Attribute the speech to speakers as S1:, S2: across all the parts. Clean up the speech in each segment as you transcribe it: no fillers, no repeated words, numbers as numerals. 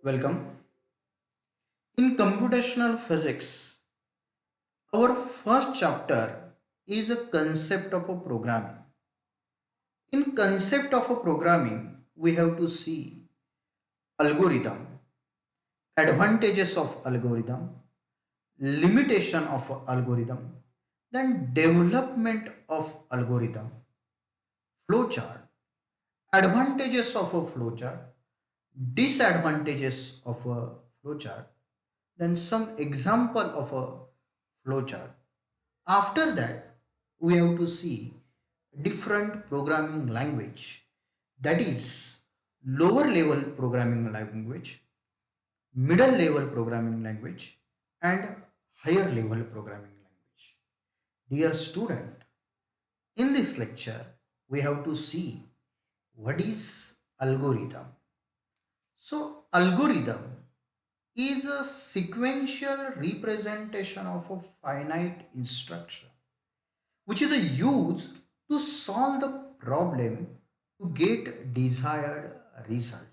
S1: Welcome. In computational physics, our first chapter is a concept of a programming. In concept of a programming, we have to see algorithm, advantages of algorithm, limitation of algorithm, then development of algorithm, flowchart, advantages of a flowchart, disadvantages of a flowchart, then some example of a flowchart. After that, we have to see different programming language, that is lower level programming language, middle level programming language, and higher level programming language. Dear student, in this lecture, we have to see what is algorithm. So algorithm is a sequential representation of a finite instruction which is a used to solve the problem to get desired result.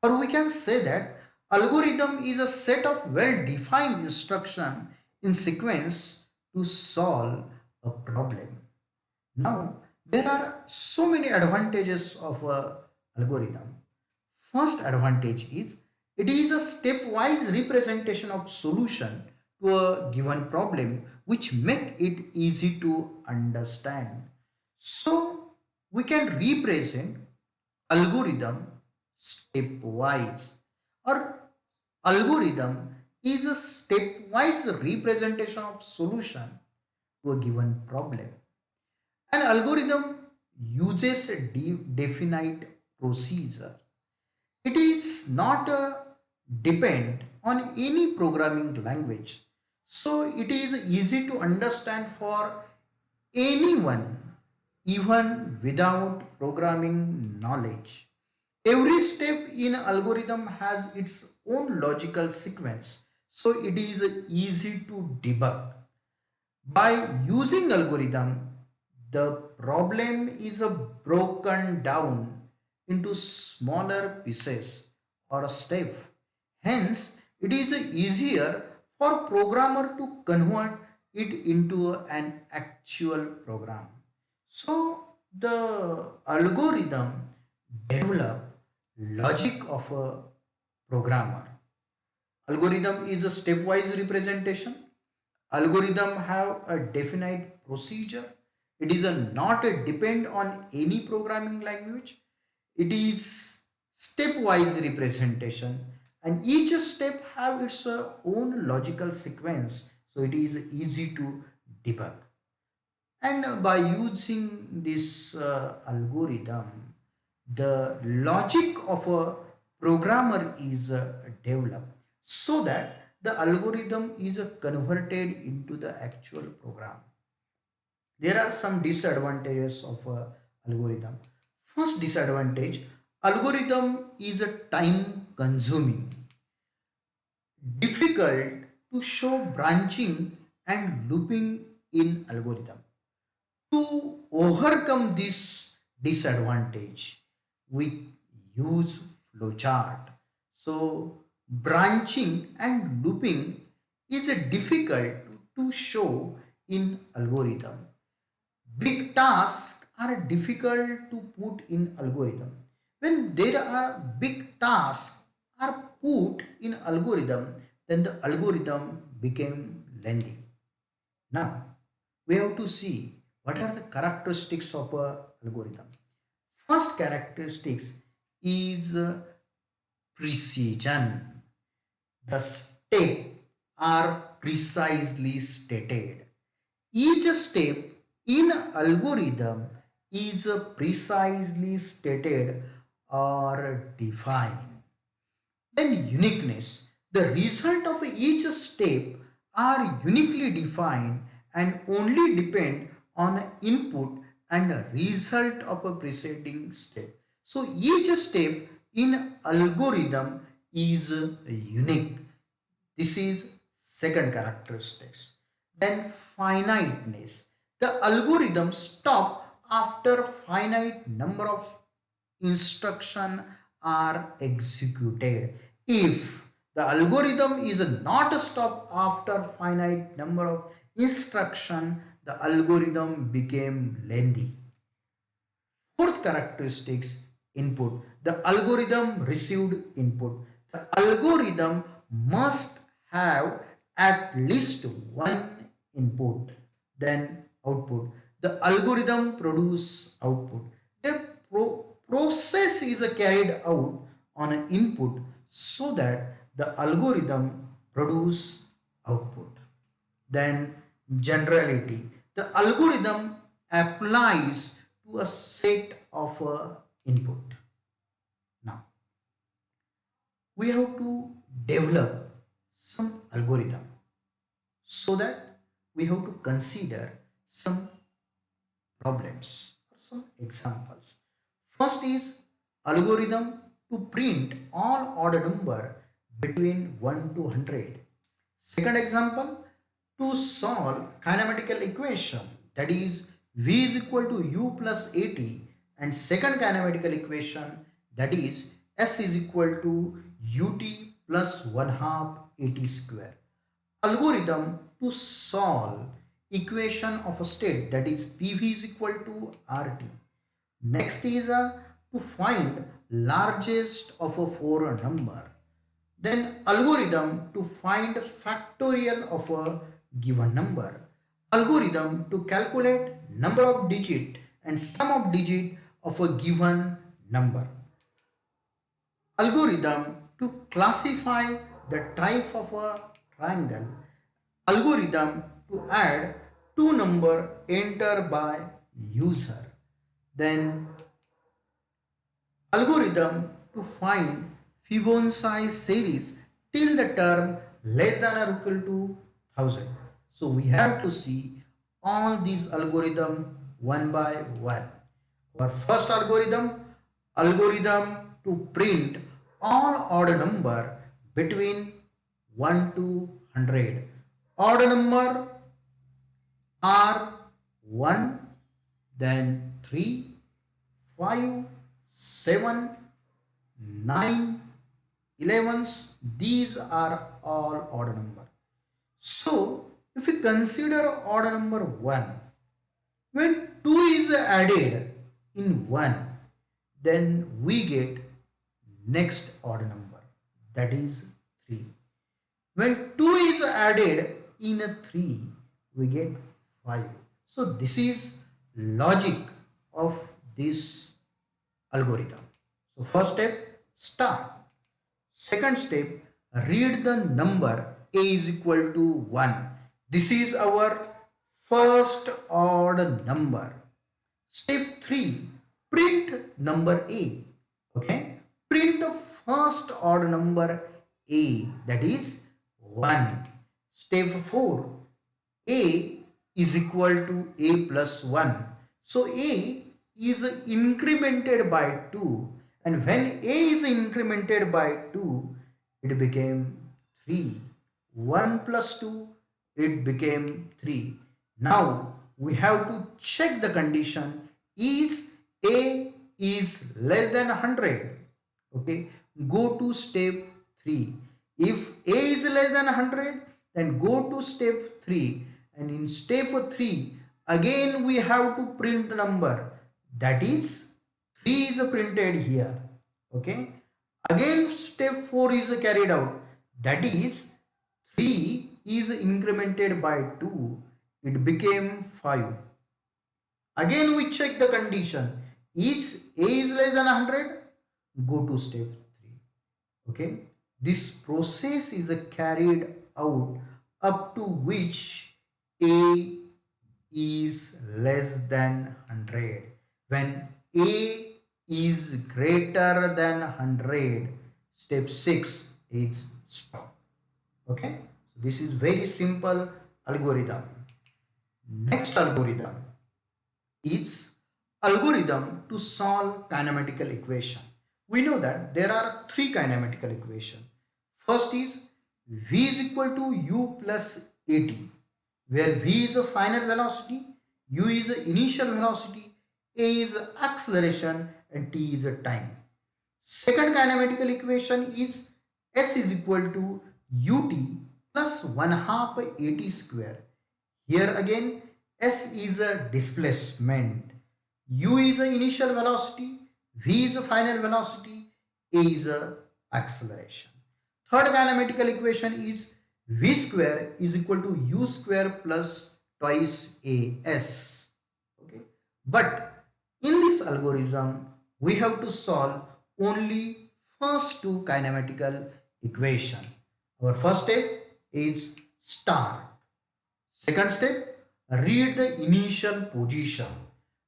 S1: Or we can say that algorithm is a set of well-defined instruction in sequence to solve a problem. Now, there are so many advantages of a algorithm. First advantage is it is a stepwise representation of solution to a given problem which make it easy to understand. So we can represent algorithm stepwise, or algorithm is a stepwise representation of solution to a given problem. An algorithm uses a definite procedure. It is not depend on any programming language. So it is easy to understand for anyone even without programming knowledge. Every step in algorithm has its own logical sequence. So it is easy to debug. By using algorithm, the problem is broken down into smaller pieces or a step. Hence, it is easier for programmer to convert it into an actual program. So the algorithm develop logic of a programmer. Algorithm is a stepwise representation. Algorithm have a definite procedure. It is not a depend on any programming language. It is stepwise representation, and each step have its own logical sequence. So it is easy to debug. And by using this algorithm, the logic of a programmer is developed so that the algorithm is converted into the actual program. There are some disadvantages of a algorithm. First disadvantage, algorithm is a time consuming, difficult to show branching and looping in algorithm. To overcome this disadvantage, we use flowchart. So branching and looping is difficult to show in algorithm. Big tasks are difficult to put in algorithm. When there are big tasks are put in algorithm, then the algorithm became lengthy. Now we have to see what are the characteristics of a algorithm. First characteristics is precision. The steps are precisely stated. Each step in algorithm is precisely stated or defined. Then uniqueness. The result of each step are uniquely defined and only depend on input and result of a preceding step. So each step in algorithm is unique. This is second characteristics. Then finiteness. The algorithm stop after finite number of instruction are executed. If the algorithm is not stopped after finite number of instruction, the algorithm became lengthy. Fourth characteristics, input. The algorithm received input. The algorithm must have at least one input, then output. The algorithm produce output. The process is carried out on an input so that the algorithm produce output. Then generality. The algorithm applies to a set of input. Now we have to develop some algorithm so that we have to consider some problems or some examples. First is algorithm to print all odd number between 1 to 100. Second example, to solve kinematical equation, that is v is equal to u plus at, and second kinematical equation, that is s is equal to ut plus 1 half at square. Algorithm to solve equation of a state, that is pv is equal to rt. Next is to find largest of a four number. Then algorithm to find factorial of a given number. Algorithm to calculate number of digit and sum of digit of a given number. Algorithm to classify the type of a triangle. Algorithm to add two number entered by user. Then algorithm to find Fibonacci series till the term less than or equal to 1000. So we have to see all these algorithm one by one. Our first algorithm, algorithm to print all odd number between 1 to 100. Odd number are 1, then 3, 5, 7, 9, 11s. These are all odd number. So if we consider odd number 1, when 2 is added in 1, then we get next odd number, that is 3. When 2 is added in a 3, we get 5. So this is logic of this algorithm. So first step, start. Second step, read the number a is equal to 1. This is our first odd number. Step 3, print number a. Okay, print the first odd number a, that is 1. Step 4, a is equal to a plus 1. So a is incremented by 2, and when a is incremented by 2, it became 3. 1 plus 2, it became 3. Now we have to check the condition, is a is less than 100. Okay, go to step 3. If a is less than 100, then go to step 3, and in step 3 again we have to print the number, that is 3 is printed here. Okay, again step 4 is carried out, that is 3 is incremented by 2, it became 5. Again we check the condition, is a is less than 100, go to step 3. Okay, this process is carried out up to which a is less than 100. When a is greater than 100, step 6 is stop. Okay, so this is very simple algorithm. Next algorithm is algorithm to solve kinematical equation. We know that there are three kinematical equations. First is v is equal to u plus at, where v is a final velocity, u is the initial velocity, a is acceleration, and t is a time. Second kinematical equation is S is equal to ut plus 1 half at square. Here again S is a displacement, u is a initial velocity, v is a final velocity, a is a acceleration. Third kinematical equation is v square is equal to u square plus twice as. Okay, but in this algorithm we have to solve only first two kinematical equation. Our first step is start. Second step, read the initial position.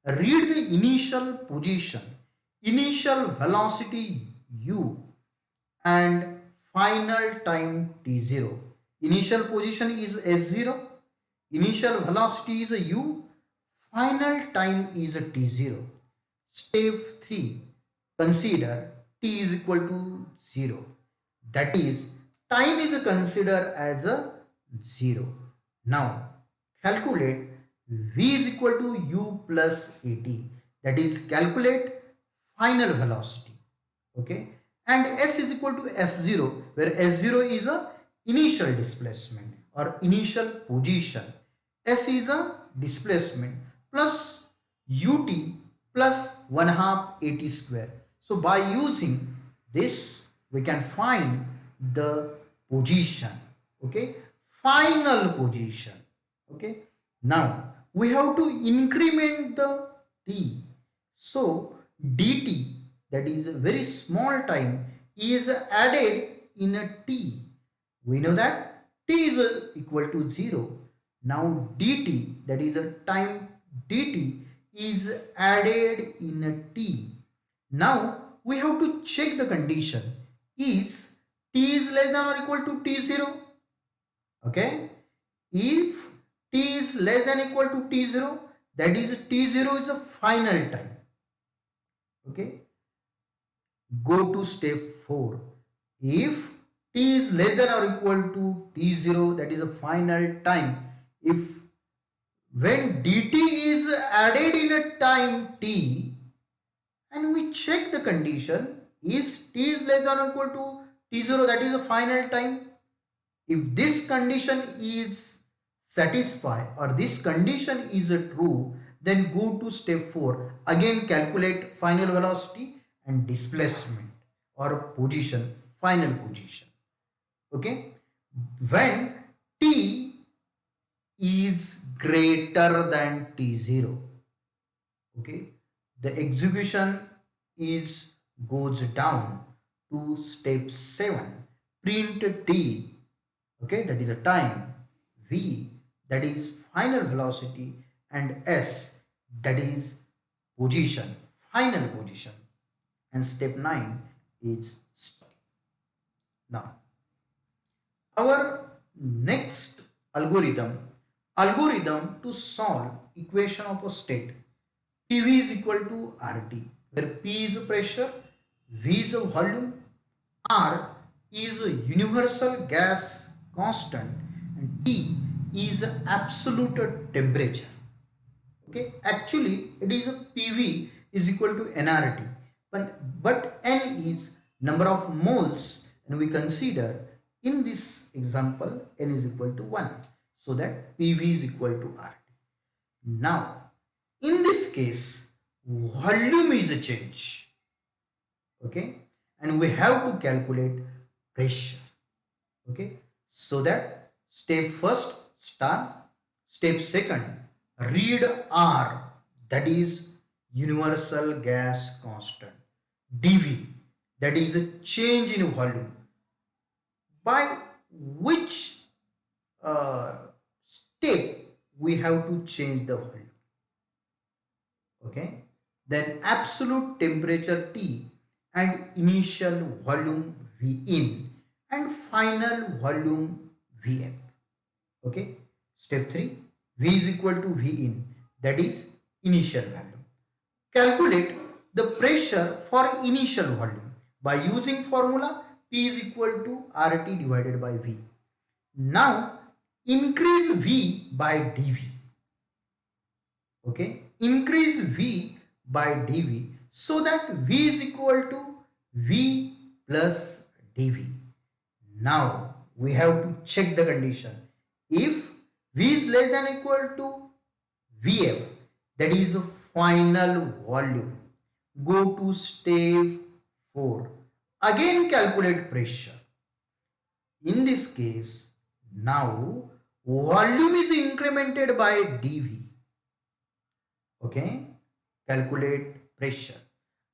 S1: Read the initial position, initial velocity u and final time t0. Initial position is s0, initial velocity is a u, final time is a t0. Step 3, consider t is equal to 0. That is, time is considered as a 0. Now, calculate v is equal to u plus at. That is, calculate final velocity. Okay, and s is equal to s0, where s0 is a initial displacement or initial position. S is a displacement plus ut plus 1 half at square. So by using this we can find the position. Okay, final position. Okay, now we have to increment the t. So dt, that is a very small time, is added in a t. We know that t is equal to 0. Now dt, that is a time dt, is added in a t. Now we have to check the condition. Is t is less than or equal to t0? Okay, if t is less than or equal to t0, that is t0 is a final time. Okay, go to step 4. If t is less than or equal to t0, that is a final time. If when dt is added in a time t and we check the condition, is t is less than or equal to t0, that is a final time. If this condition is satisfied or this condition is true, then go to step 4. Again calculate final velocity and displacement or position, final position. Okay, when t is greater than t0, okay, the execution is goes down to step 7. Print t, okay, that is a time, v, that is final velocity, and s, that is position, final position, and step 9 is stop. Now our next algorithm to solve equation of a state PV is equal to RT, where P is pressure, V is volume, R is a universal gas constant, and T is absolute temperature. Okay, actually it is a PV is equal to nRT, but N is number of moles, and we consider in this example N is equal to 1, so that PV is equal to RT. Now in this case volume is a change. Okay, and we have to calculate pressure. Okay, so that step first start, step second read R, that is universal gas constant, dV, that is a change in volume, by which step we have to change the volume. Okay, then absolute temperature T and initial volume V in and final volume Vf. Okay, step 3, V is equal to V in, that is initial volume. Calculate the pressure for initial volume by using formula P is equal to RT divided by V. Now increase V by dV. Okay, increase V by dV so that V is equal to V plus dV. Now we have to check the condition. If V is less than equal to Vf, that is a final volume, go to step 4. Again calculate pressure. In this case, now volume is incremented by dV. Okay, calculate pressure.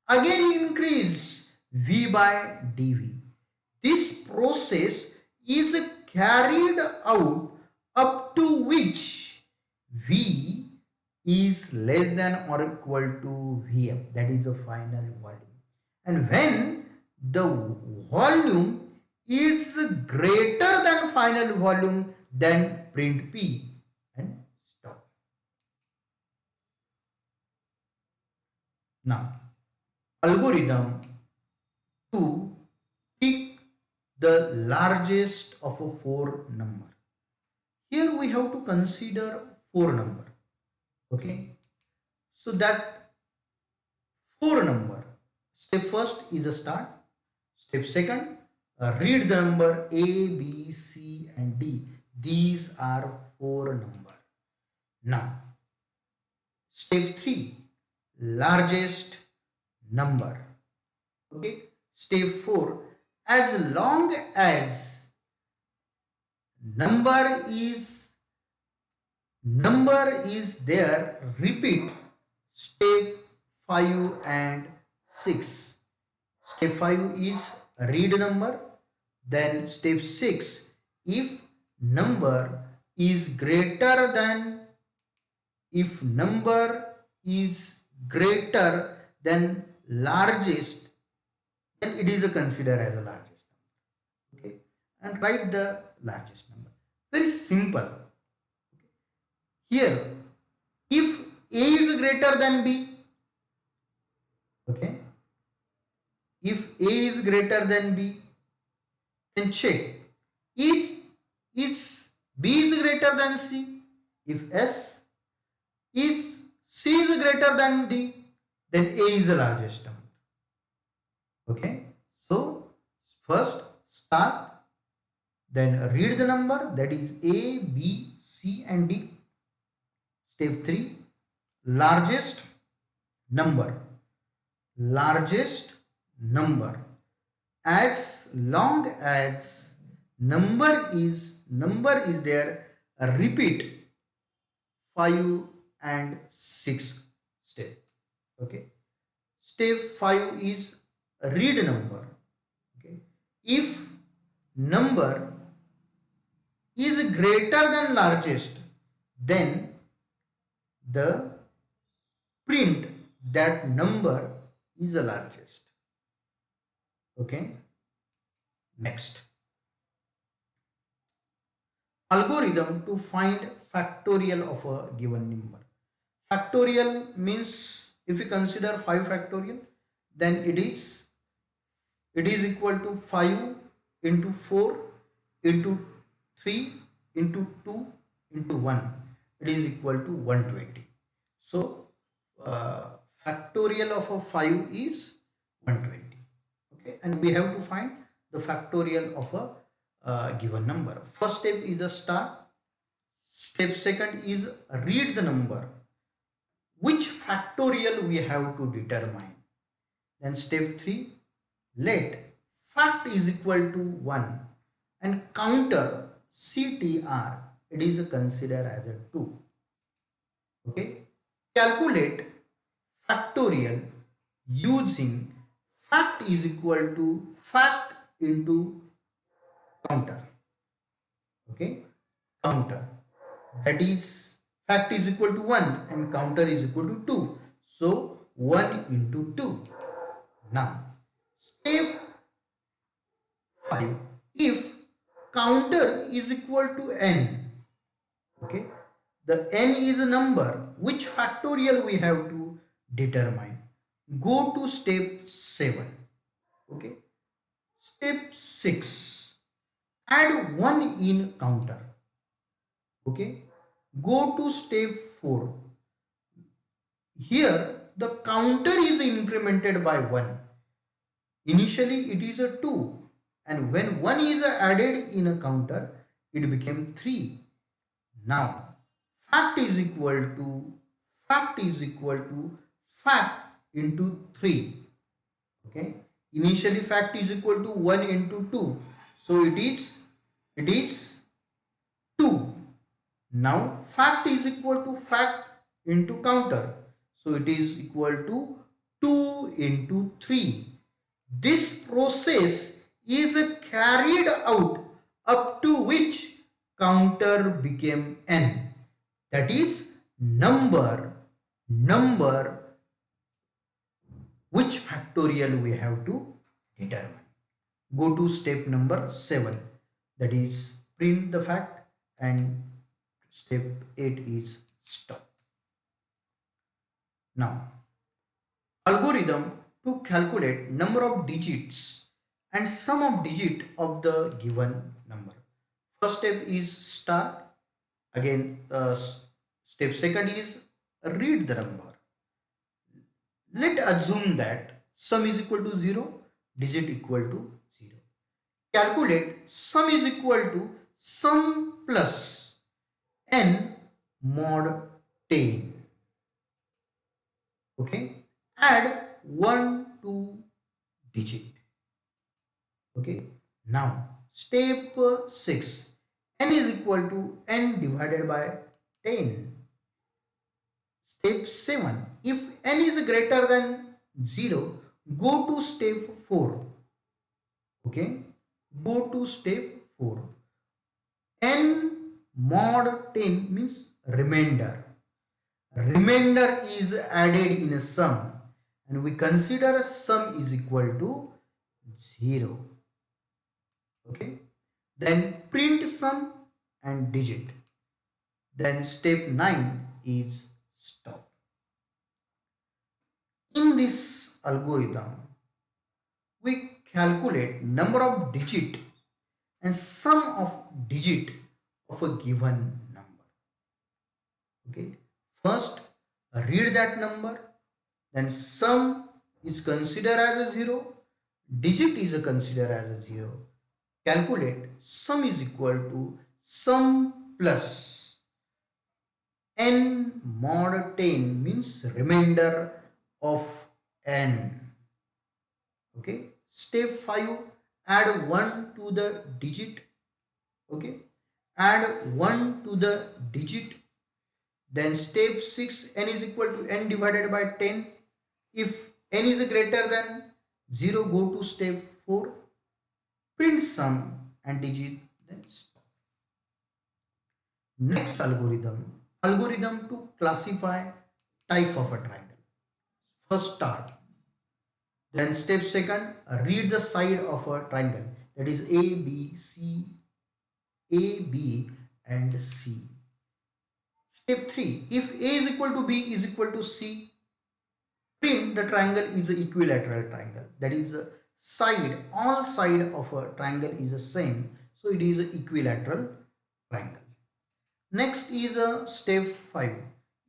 S1: Again increase V by dV. This process is carried out up to which V is less than or equal to Vf, that is the final volume. And when the volume is greater than final volume, then print P and stop. Now, algorithm to pick the largest of a 4 number. Here we have to consider 4 number. Okay. So that 4 number. Step first is a start. Step second, read the number A, B, C and D. These are 4 number. Now, step 3, largest number. Okay. Step 4, as long as number is there, repeat step 5 and 6. Step 5 is read number. Then step 6, if number is greater than largest, then it is considered as a largest number. Okay, and write the largest number. Very simple. Here, if A is greater than B, okay, if A is greater than B, then check is B is greater than C. If C is greater than D, then A is the largest number. Okay, so first start, then read the number, that is A, B, C and D. Step 3, largest number. As long as number is there, repeat 5 and 6 step. Okay, step 5 is read number. Okay, if number is greater than largest, then the print that number is the largest. Okay, next, algorithm to find factorial of a given number. Factorial means, if you consider 5 factorial, then it is equal to 5 into 4 into 3 into 2 into 1. It is equal to 120. So factorial of a 5 is 120. Okay, and we have to find the factorial of a given number. First step is a start. Step second is read the number. Which factorial we have to determine. Then step 3, let fact is equal to 1 and counter CTR, it is considered as a 2. Okay, calculate factorial using fact is equal to fact into counter. Okay, counter, that is fact is equal to 1 and counter is equal to 2. So 1 into 2. Now step 5, if counter is equal to n, okay, the n is a number, which factorial we have to determine. Go to step 7. Okay, step 6, add 1 in counter. Okay, go to step 4. Here the counter is incremented by 1. Initially it is a 2, and when 1 is added in a counter, it became 3. Now fact is equal to fact is equal to fact into 3. Okay, initially fact is equal to 1 into 2, so it is 2. Now fact is equal to fact into counter, so it is equal to 2 into 3. This process is carried out up to which counter became n, that is number which factorial we have to determine. Go to step number 7, that is print the fact, and step 8 is stop. Now algorithm to calculate number of digits and sum of digit of the given number. First step is start. Again, step second is read the number. Let assume that sum is equal to 0, digit equal to 0. Calculate sum is equal to sum plus n mod 10. Okay, add 1 to digit. Okay, now step 6, n is equal to n divided by 10. Step 7, if n is greater than 0, go to step 4. Okay, go to step 4. N mod 10 means remainder. Remainder is added in a sum, and we consider sum is equal to 0. Okay, then print sum and digit. Then step 9 is stop. In this algorithm, we calculate number of digit and sum of digit of a given number. Okay, first read that number, then sum is considered as a 0, digit is considered as a 0. Calculate sum is equal to sum plus n mod 10 means remainder of n. Okay, step 5, add 1 to the digit. Okay, add 1 to the digit. Then step 6, n is equal to n divided by 10. If n is greater than 0, go to step 4, print sum and digit, then stop. Next algorithm to classify type of a triangle. First start. Then step second, read the side of a triangle, that is A, B, C, A, B and C. Step 3, if A is equal to B is equal to C, print the triangle is an equilateral triangle, that is all side of a triangle is the same, so it is an equilateral triangle. Next is a step 5,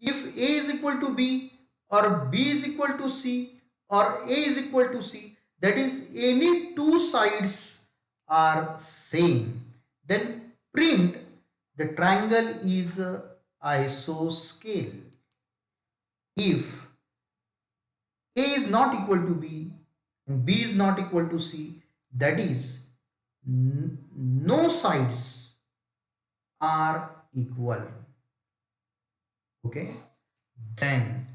S1: if A is equal to B or B is equal to C or A is equal to C, that is any two sides are same, then print the triangle is isoscale. If A is not equal to B and B is not equal to C, that is no sides are equal. Okay, then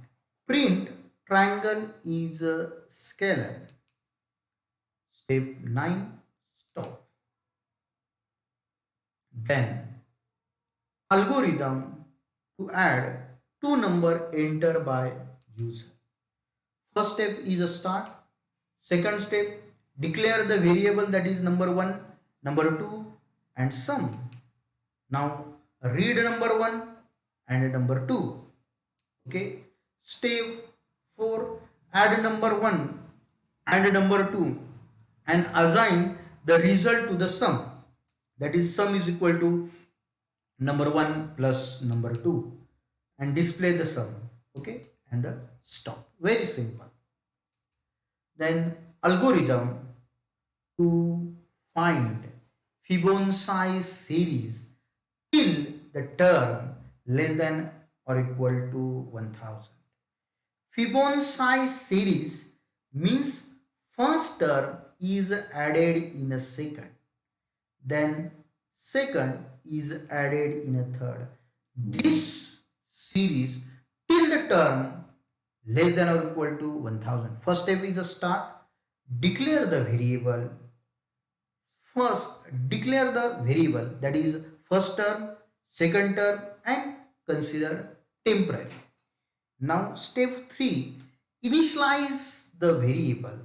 S1: print triangle is a scalar. Step 9, stop. Then algorithm to add two number enter by user. First step is a start. Second step, declare the variable, that is number 1, number 2 and sum. Now read number 1 and number 2. Okay, step 4, add number 1 and number 2 and assign the result to the sum, that is sum is equal to number 1 plus number 2 and display the sum. Okay, and the stop. Very simple. Then algorithm to find Fibonacci series till the term less than or equal to 1000. Fibonacci series means first term is added in a second, then second is added in a third. This series till the term less than or equal to 1000. First step is a start. Declare the variable. First, declare the variable, that is first term, second term, and consider temporary. Now, step 3, initialize the variable,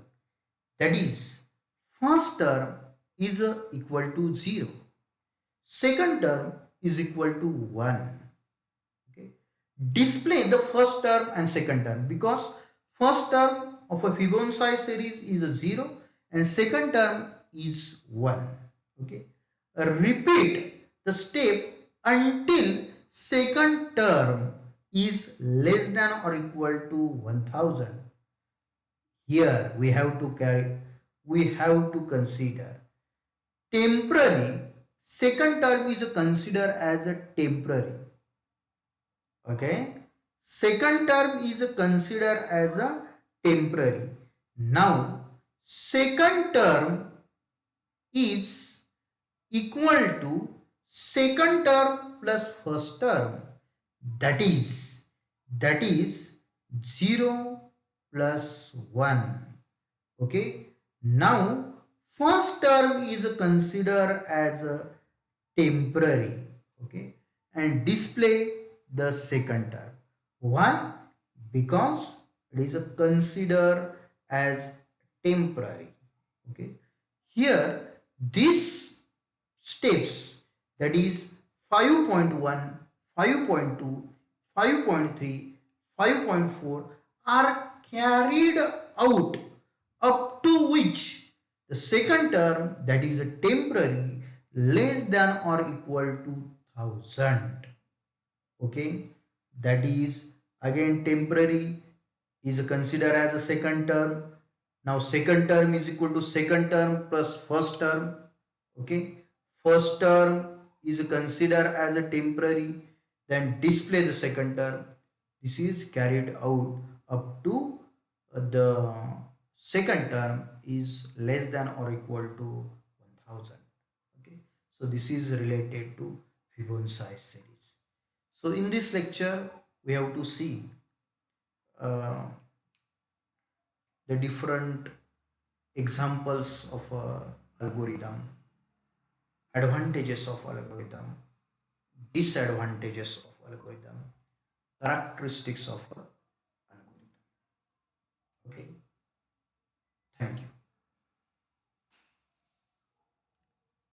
S1: that is first term is equal to 0, second term is equal to 1. Okay. Display the first term and second term, because first term of a Fibonacci series is a 0 and second term is 1. Okay. Repeat the step until second term is less than or equal to 1000. Here we have to consider temporary. Second term is considered as a temporary. Okay. Second term is considered as a temporary. Now, second term is equal to second term plus first term. That is 0 plus 1. Okay. Now, first term is considered as a temporary. Okay. And display the second term. Why? Because it is considered as temporary. Okay. Here, these steps, that is 5.1, 5.2, 5.3, 5.4 are carried out up to which the second term, that is a temporary, less than or equal to 1000. Okay, that is again temporary is considered as a second term. Now second term is equal to second term plus first term. Okay, first term is considered as a temporary, then display the second term. This is carried out up to the second term is less than or equal to 1000. Okay, so this is related to Fibonacci series. So in this lecture we have to see uh, the different examples of algorithm, advantages of algorithm, disadvantages of algorithm, characteristics of